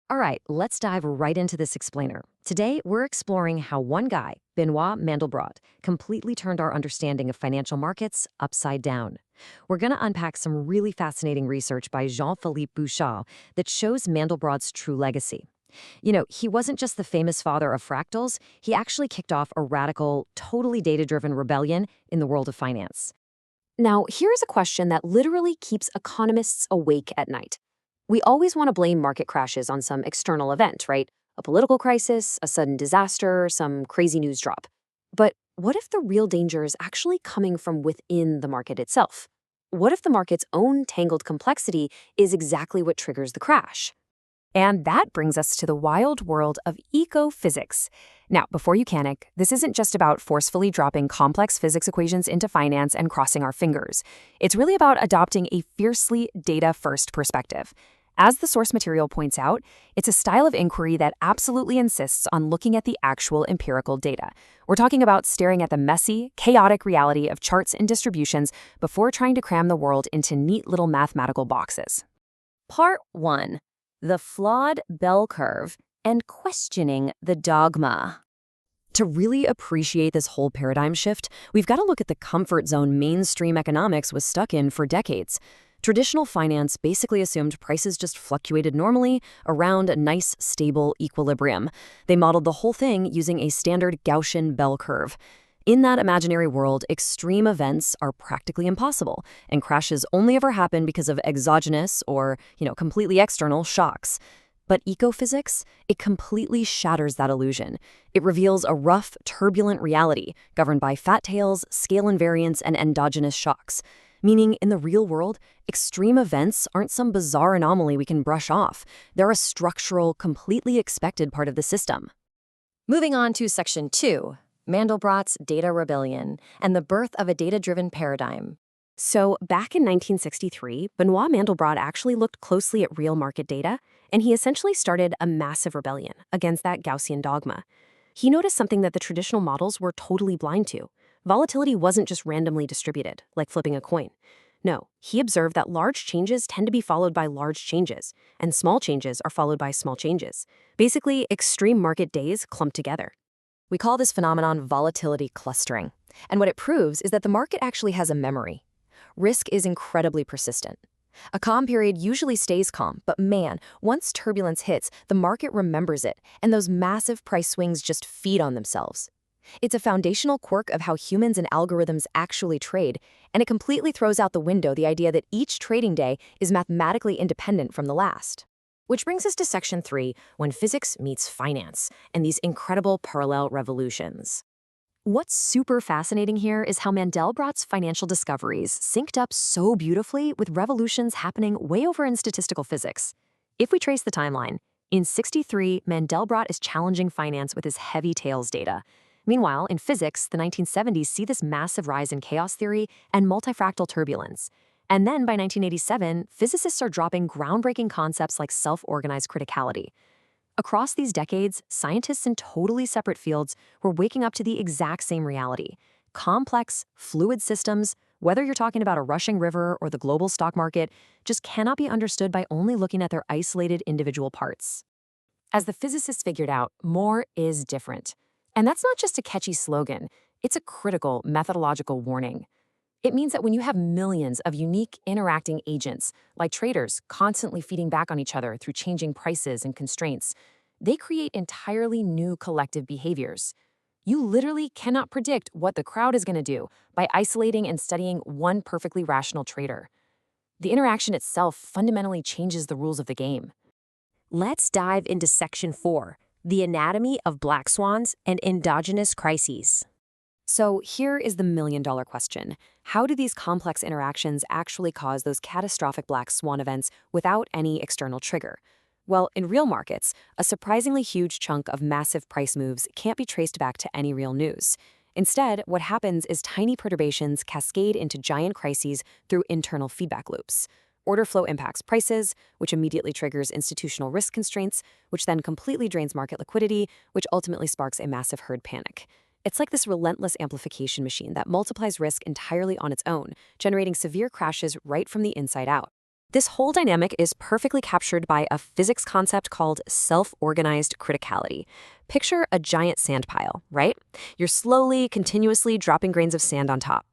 All right, let's dive right into this explainer. Today, we're exploring how one guy, Benoit Mandelbrot, completely turned our understanding of financial markets upside down. We're going to unpack some really fascinating research by Jean-Philippe Bouchard that shows Mandelbrot's true legacy. He wasn't just the famous father of fractals, he actually kicked off a radical, totally data-driven rebellion in the world of finance. Now, here's a question that literally keeps economists awake at night. We always want to blame market crashes on some external event, right? A political crisis, a sudden disaster, some crazy news drop. But what if the real danger is actually coming from within the market itself? What if the market's own tangled complexity is exactly what triggers the crash? And that brings us to the wild world of ecophysics. Now, before you panic, this isn't just about forcefully dropping complex physics equations into finance and crossing our fingers. It's really about adopting a fiercely data-first perspective. As the source material points out, it's a style of inquiry that absolutely insists on looking at the actual empirical data. We're talking about staring at the messy, chaotic reality of charts and distributions before trying to cram the world into neat little mathematical boxes. Part 1. The flawed bell curve and questioning the dogma. To really appreciate this whole paradigm shift, we've got to look at the comfort zone mainstream economics was stuck in for decades. Traditional finance basically assumed prices just fluctuated normally around a nice, stable equilibrium. They modeled the whole thing using a standard Gaussian bell curve. In that imaginary world, extreme events are practically impossible, and crashes only ever happen because of exogenous or, completely external shocks. But ecophysics, it completely shatters that illusion. It reveals a rough, turbulent reality governed by fat tails, scale invariance, and endogenous shocks. Meaning, in the real world, extreme events aren't some bizarre anomaly we can brush off. They're a structural, completely expected part of the system. Moving on to Section 2. Mandelbrot's Data Rebellion and the Birth of a Data-Driven Paradigm. So, back in 1963, Benoit Mandelbrot actually looked closely at real market data, and he essentially started a massive rebellion against that Gaussian dogma. He noticed something that the traditional models were totally blind to. Volatility wasn't just randomly distributed, like flipping a coin. No, he observed that large changes tend to be followed by large changes, and small changes are followed by small changes. Basically, extreme market days clump together. We call this phenomenon volatility clustering. And what it proves is that the market actually has a memory. Risk is incredibly persistent. A calm period usually stays calm, but man, once turbulence hits, the market remembers it, and those massive price swings just feed on themselves. It's a foundational quirk of how humans and algorithms actually trade, and it completely throws out the window the idea that each trading day is mathematically independent from the last. Which brings us to Section 3, when physics meets finance, and these incredible parallel revolutions. What's super fascinating here is how Mandelbrot's financial discoveries synced up so beautifully with revolutions happening way over in statistical physics. If we trace the timeline, in '63, Mandelbrot is challenging finance with his heavy tails data. Meanwhile, in physics, the 1970s see this massive rise in chaos theory and multifractal turbulence. And then by 1987, physicists are dropping groundbreaking concepts like self-organized criticality. Across these decades, scientists in totally separate fields were waking up to the exact same reality. Complex, fluid systems, whether you're talking about a rushing river or the global stock market, just cannot be understood by only looking at their isolated individual parts. As the physicists figured out, more is different. And that's not just a catchy slogan, it's a critical methodological warning. It means that when you have millions of unique interacting agents, like traders constantly feeding back on each other through changing prices and constraints, they create entirely new collective behaviors. You literally cannot predict what the crowd is going to do by isolating and studying one perfectly rational trader. The interaction itself fundamentally changes the rules of the game. Let's dive into Section 4, the anatomy of black swans and endogenous crises. So here is the million-dollar question. How do these complex interactions actually cause those catastrophic black swan events without any external trigger? Well, in real markets, a surprisingly huge chunk of massive price moves can't be traced back to any real news. Instead, what happens is tiny perturbations cascade into giant crises through internal feedback loops. Order flow impacts prices, which immediately triggers institutional risk constraints, which then completely drains market liquidity, which ultimately sparks a massive herd panic. It's like this relentless amplification machine that multiplies risk entirely on its own, generating severe crashes right from the inside out. This whole dynamic is perfectly captured by a physics concept called self-organized criticality. Picture a giant sand pile, right? You're slowly, continuously dropping grains of sand on top.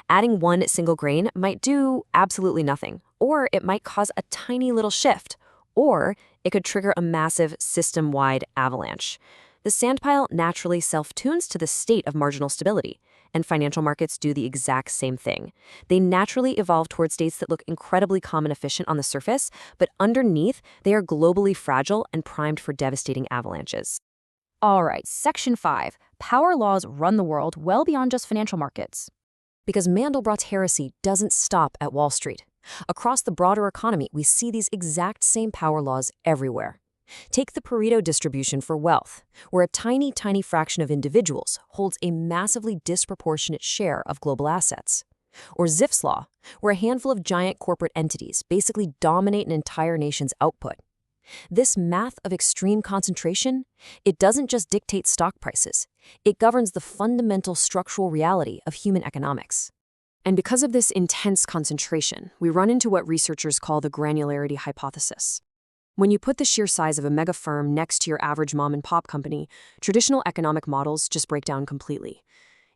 Adding one single grain might do absolutely nothing, or it might cause a tiny little shift, or it could trigger a massive system-wide avalanche. The sand pile naturally self-tunes to the state of marginal stability, and financial markets do the exact same thing. They naturally evolve toward states that look incredibly calm and efficient on the surface, but underneath, they are globally fragile and primed for devastating avalanches. All right, Section 5. Power laws run the world well beyond just financial markets. Because Mandelbrot's heresy doesn't stop at Wall Street. Across the broader economy, we see these exact same power laws everywhere. Take the Pareto distribution for wealth, where a tiny, tiny fraction of individuals holds a massively disproportionate share of global assets. Or Zipf's law, where a handful of giant corporate entities basically dominate an entire nation's output. This math of extreme concentration, it doesn't just dictate stock prices. It governs the fundamental structural reality of human economics. And because of this intense concentration, we run into what researchers call the granularity hypothesis. When you put the sheer size of a mega firm next to your average mom-and-pop company, traditional economic models just break down completely.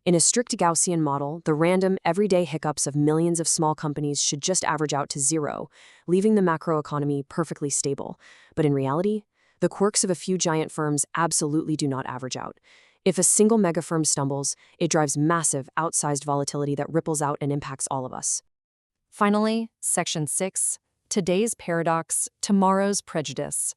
In a strict Gaussian model, the random, everyday hiccups of millions of small companies should just average out to zero, leaving the macroeconomy perfectly stable. But in reality, the quirks of a few giant firms absolutely do not average out. If a single mega firm stumbles, it drives massive, outsized volatility that ripples out and impacts all of us. Finally, Section 6. Today's paradox, tomorrow's prejudice.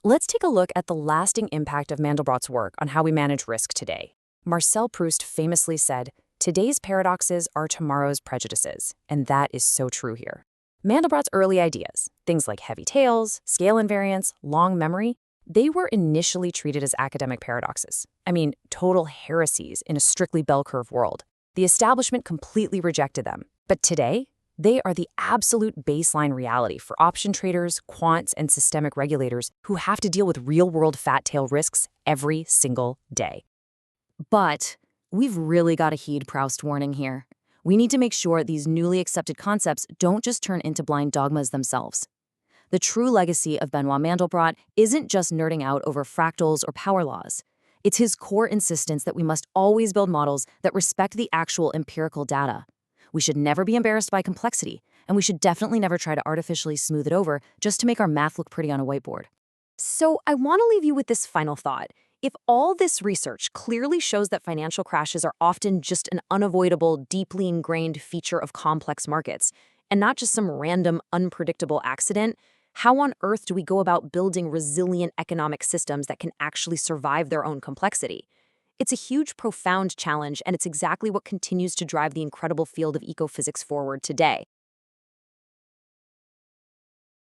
Let's take a look at the lasting impact of Mandelbrot's work on how we manage risk today. Marcel Proust famously said, "Today's paradoxes are tomorrow's prejudices," and that is so true here. Mandelbrot's early ideas, things like heavy tails, scale invariance, long memory, they were initially treated as academic paradoxes. I mean, total heresies in a strictly bell curve world. The establishment completely rejected them. But today, they are the absolute baseline reality for option traders, quants, and systemic regulators who have to deal with real-world fat tail risks every single day. But we've really got to heed Proust's warning here. We need to make sure these newly accepted concepts don't just turn into blind dogmas themselves. The true legacy of Benoit Mandelbrot isn't just nerding out over fractals or power laws. It's his core insistence that we must always build models that respect the actual empirical data. We should never be embarrassed by complexity, and we should definitely never try to artificially smooth it over just to make our math look pretty on a whiteboard. So I want to leave you with this final thought. If all this research clearly shows that financial crashes are often just an unavoidable, deeply ingrained feature of complex markets, and not just some random, unpredictable accident, how on earth do we go about building resilient economic systems that can actually survive their own complexity? It's a huge, profound challenge, and it's exactly what continues to drive the incredible field of ecophysics forward today.